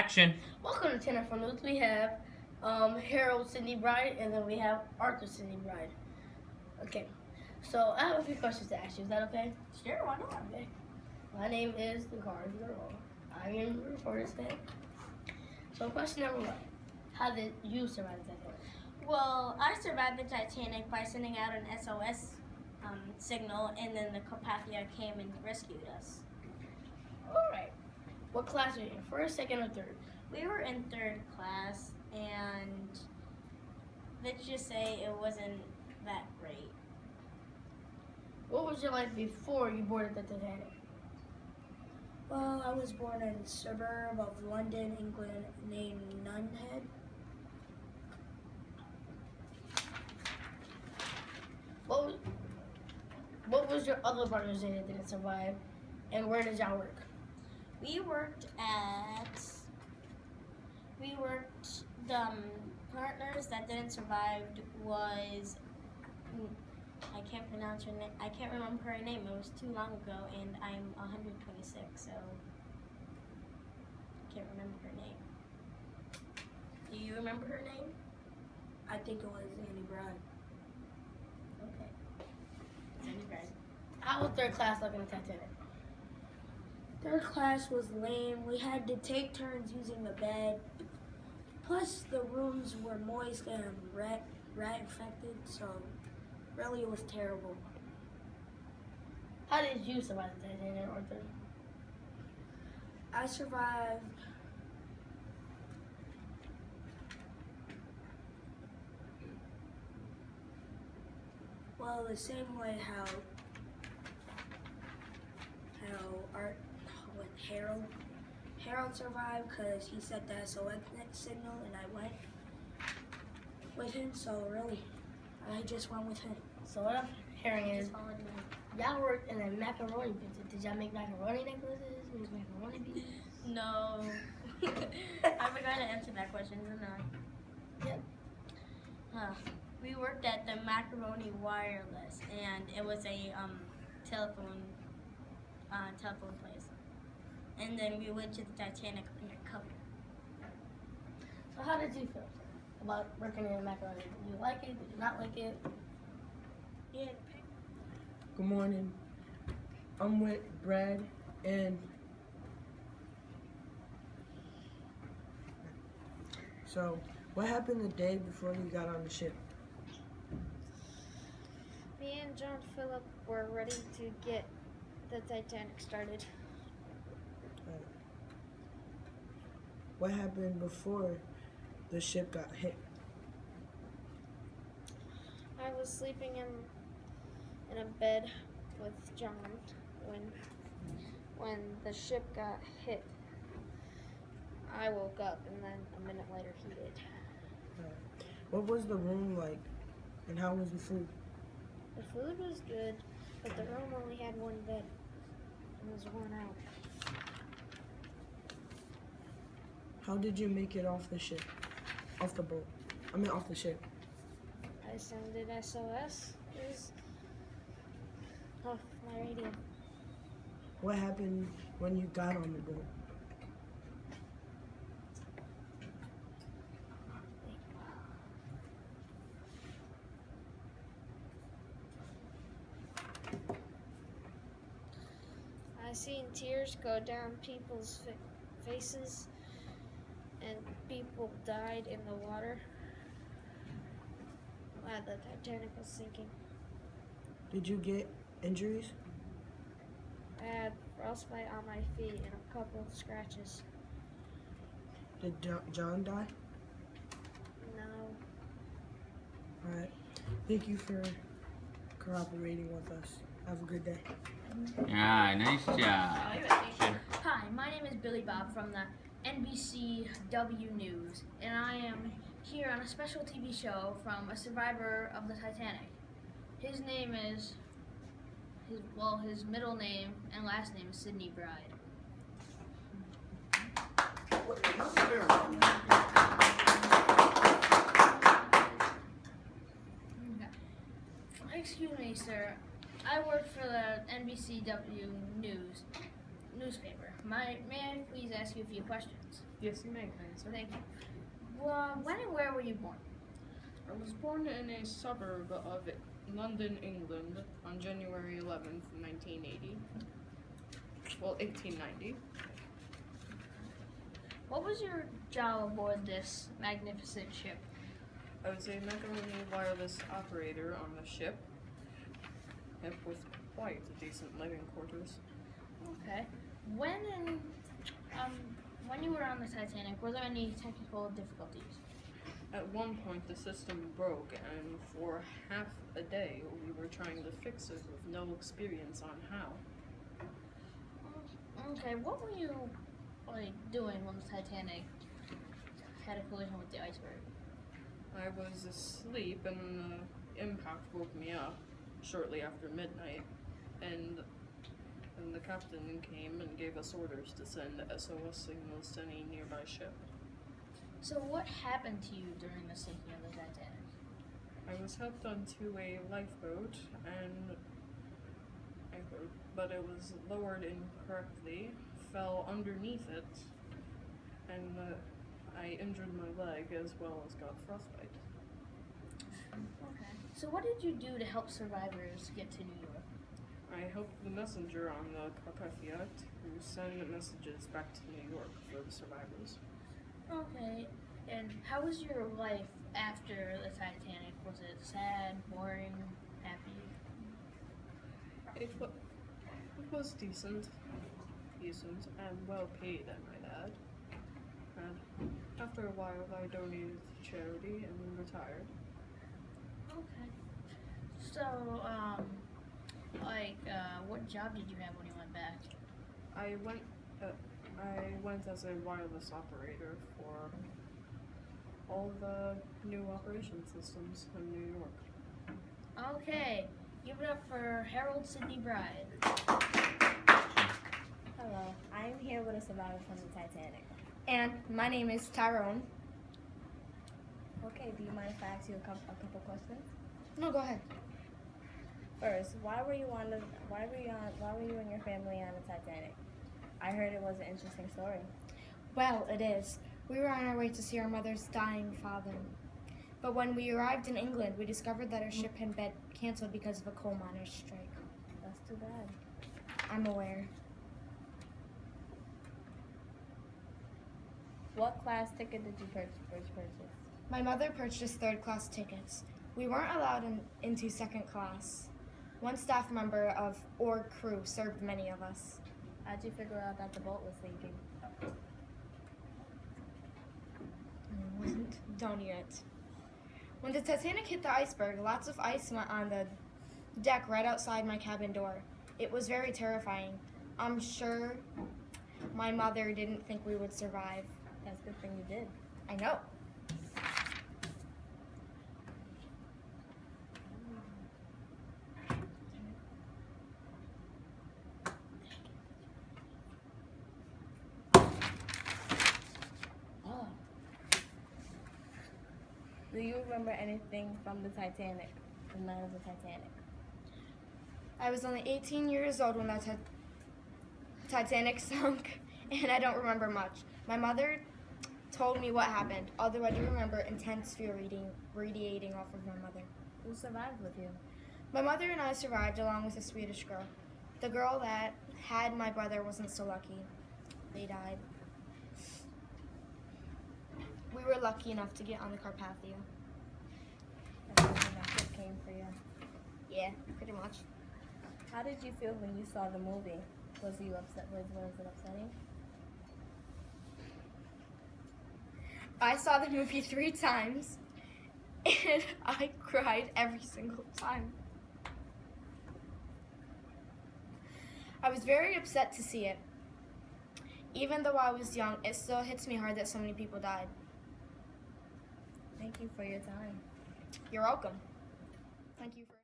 Action. Welcome to Titanic for News. We have Harold Sidney Bride, and then we have Arthur Sidney Bride. Okay, so I have a few questions to ask you. Is that okay? Sure, why not? Okay. My name is the card. I am the reporter today. So question number one: how did you survive the Titanic? Well, I survived the Titanic by sending out an SOS signal, and then the Carpathia came and rescued us. All right. What class are you in? First, second, or third? We were in third class, and let's just say it wasn't that great. What was your life before you boarded the Titanic? Well, I was born in a suburb of London, England, named Nunhead. What was your other partner's name that didn't survive, and where did y'all work? The partners that didn't survive was, I can't pronounce her name, I can't remember her name, it was too long ago, and I'm 126, so I can't remember her name. Do you remember her name? I think it was Annie Bride. Okay. Annie Bride. How was third class like in the Titanic? Third class was lame. We had to take turns using the bed. Plus, the rooms were moist and rat infected, so really it was terrible. How did you survive the Titanic, Arthur? I survived. Well, the same way how Harold survived, because he set the SOS signal and I went with him, so really I just went with him. So what I'm hearing is Just followed me. y'all worked in a macaroni business. Did y'all make macaroni necklaces? Make macaroni beads? No. I forgot to answer that question, didn't I? Yep. We worked at the Macaroni Wireless, and it was a telephone place. And then we went to the Titanic undercover. So how did you feel about working in a macaroni? Did you like it? Did you not like it? Yeah. Good morning. I'm with Brad and so what happened the day before you got on the ship? Me and John Philip were ready to get the Titanic started. What happened before the ship got hit? I was sleeping in a bed with John when the ship got hit. I woke up and then a minute later he did. What was the room like and how was the food? The food was good, but the room only had one bed. It was worn out. How did you make it off the ship? Off the boat. I mean off the ship. I sounded SOS. It was off my radio. What happened when you got on the boat? I seen tears go down people's faces, and people died in the water while the Titanic was sinking. Did you get injuries? I had frostbite on my feet and a couple of scratches. Did John die? No. Alright. Thank you for cooperating with us. Have a good day. Ah, nice job. Action. Hi, my name is Billy Bob from the NBCW News, and I am here on a special TV show from a survivor of the Titanic. His name is, his middle name and last name is Sidney Bride. Excuse me, sir. I work for the NBCW News. newspaper. May I please ask you a few questions? Yes, you may, kind sir. Thank you. Well, when and where were you born? I was born in a suburb of London, England, on January 11th, 1980. Well, 1890. What was your job aboard this magnificent ship? I was a macaroni wireless operator on the ship. Yep, with quite decent living quarters. Okay. When you were on the Titanic, were there any technical difficulties? At one point, the system broke, and for half a day, we were trying to fix it with no experience on how. Okay, what were you doing when the Titanic had a collision with the iceberg? I was asleep, and the impact woke me up shortly after midnight, and the captain came and gave us orders to send SOS signals to any nearby ship. So what happened to you during the sinking of the Titanic? I was helped onto a lifeboat, but it was lowered incorrectly, fell underneath it, and I injured my leg as well as got frostbite. Okay. So what did you do to help survivors get to New York? I helped the messenger on the Carpathia to send messages back to New York for the survivors. Okay. And how was your life after the Titanic? Was it sad, boring, happy? It was decent, and well paid, I might add. And after a while, I donated to charity and retired. Okay. So, what job did you have when you went back? I went as a wireless operator for all the new operation systems in New York. Okay. Give it up for Harold Sidney Bride. Hello, I'm here with a survivor from the Titanic. And my name is Tyrone. Okay, do you mind if I ask you a couple questions? No, go ahead. First, why were you and your family on the Titanic? I heard it was an interesting story. Well, it is. We were on our way to see our mother's dying father. But when we arrived in England, we discovered that our ship had been canceled because of a coal miners' strike. That's too bad. I'm aware. What class ticket did you purchase? My mother purchased third-class tickets. We weren't allowed into second class. One staff member or crew served many of us. How'd you figure out that the boat was sinking? It wasn't done yet. When the Titanic hit the iceberg, lots of ice went on the deck right outside my cabin door. It was very terrifying. I'm sure my mother didn't think we would survive. That's a good thing you did. I know. Do you remember anything from the Titanic, the night of the Titanic? I was only 18 years old when that Titanic sunk, and I don't remember much. My mother told me what happened, although I do remember intense fear radiating off of my mother. Who survived with you? My mother and I survived along with a Swedish girl. The girl that had my brother wasn't so lucky. They died. We were lucky enough to get on the Carpathia. That ship came for you. Yeah, pretty much. How did you feel when you saw the movie? Was you upset? Was it upsetting? I saw the movie 3 times, and I cried every single time. I was very upset to see it. Even though I was young, it still hits me hard that so many people died. Thank you for your time. You're welcome. Thank you for